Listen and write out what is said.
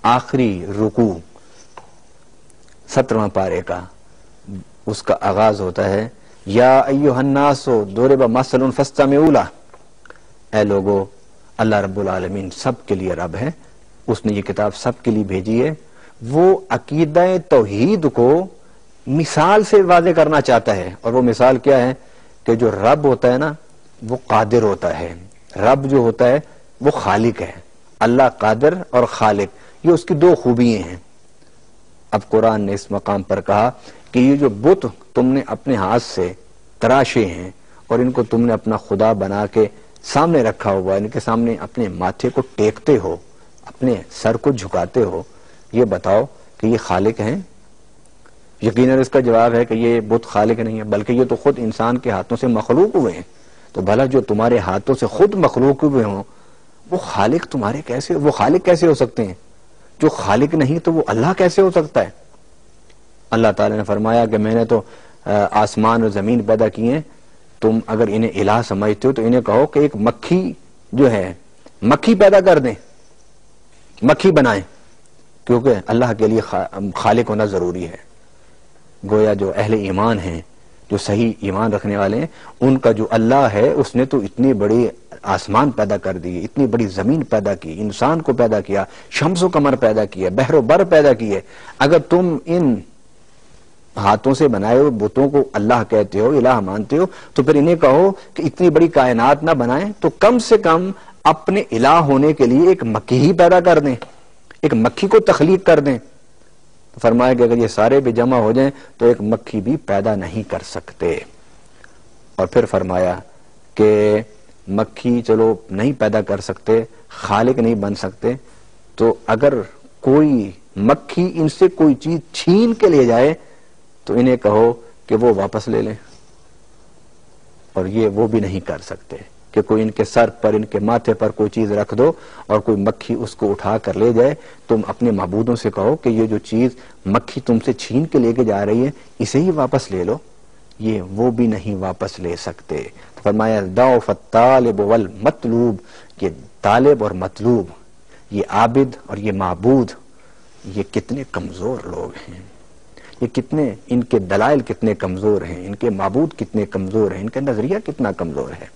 آخری رکوع 17واں پارے کا، اس کا آغاز ہوتا ہے یا ایھا الناس ضرب مثل فاستمعوا لہ، اے لوگو اللہ رب العالمین سب کے لیے رب ہے، اس نے یہ کتاب سب کے لیے بھیجی ہے، وہ عقیدہ توحید کو مثال سے واضح کرنا چاہتا ہے، اور وہ مثال کیا ہے کہ جو رب ہوتا ہے نا وہ قادر ہوتا ہے، رب جو ہوتا ہے وہ خالق ہے، اللہ قادر اور خالق، یہ اس کی دو خوبیاں ہیں۔ اب قرآن نے اس مقام پر کہا کہ یہ جو بت تم نے اپنے ہاتھ سے تراشے ہیں اور ان کو تم نے اپنا خدا بنا کے سامنے رکھا ہوا ہے، ان کے سامنے اپنے ماتھے کو ٹیکتے ہو، اپنے سر کو جھکاتے ہو، یہ بتاؤ کہ یہ خالق ہیں؟ یقیناً اس کا جواب ہے کہ یہ بت خالق نہیں ہے، بلکہ یہ تو خود انسان کے ہاتھوں سے مخلوق ہوئے ہیں، تو بھلا جو تمہارے ہاتھوں سے خود مخلوق ہوئے ہوں وہ خالق تمہارے کیسے، وہ خالق کیسے ہو سکتے ہیں؟ جو خالق نہیں تو وہ اللہ کیسے ہو سکتا ہے؟ اللہ تعالی نے فرمایا کہ میں نے تو آسمان اور زمین پیدا کیے ہیں، تم اگر انہیں الہ سمجھتے ہو تو انہیں کہو کہ ایک مکھی جو ہے مکھی پیدا کر دیں، مکھی بنائیں، کیونکہ اللہ کے لیے خالق ہونا ضروری ہے۔ گویا جو اہل ایمان ہیں، جو صحیح ایمان رکھنے والے ہیں، ان کا جو اللہ ہے اس نے تو اتنی بڑی آسمان پیدا کر دی، اتنی بڑی زمین پیدا کی، انسان کو پیدا کیا، شمس و قمر پیدا کیا، بحر و بر پیدا کیے، اگر تم ان ہاتھوں سے بنائے ہوئے بتوں کو اللہ کہتے ہو، الہ مانتے ہو، تو پھر انہیں کہو کہ اتنی بڑی کائنات نہ بنائیں تو کم سے کم اپنے الہ ہونے کے لیے ایک مکھی ہی پیدا کر دیں، ایک مکھی کو تخلیق کر دیں۔ فرمایا کہ اگر یہ سارے بھی جمع ہو جائیں تو ایک مکھی بھی پیدا نہیں کر سکتے۔ اور پھر فرمایا کہ مکھی چلو نہیں پیدا کر سکتے، خالق نہیں بن سکتے، تو اگر کوئی مکھی ان سے کوئی چیز چھین کے لے جائے تو انہیں کہو کہ وہ واپس لے لیں، اور یہ وہ بھی نہیں کر سکتے کہ کوئی ان کے سر پر، ان کے ماتھے پر کوئی چیز رکھ دو اور کوئی مکھی اس کو اٹھا کر لے جائے، تم اپنے معبودوں سے کہو کہ یہ جو چیز مکھی تم سے چھین کے لے کے جا رہی ہے اسے ہی واپس لے لو، یہ وہ بھی نہیں واپس لے سکتے۔ فرمایا ضعف الطالب والمطلوب، یہ طالب اور مطلوب، یہ عابد اور یہ معبود، یہ کتنے کمزور لوگ ہیں، یہ کتنے، ان کے دلائل کتنے کمزور ہیں، ان کے معبود کتنے کمزور ہیں، ان کا نظریہ کتنا کمزور ہے۔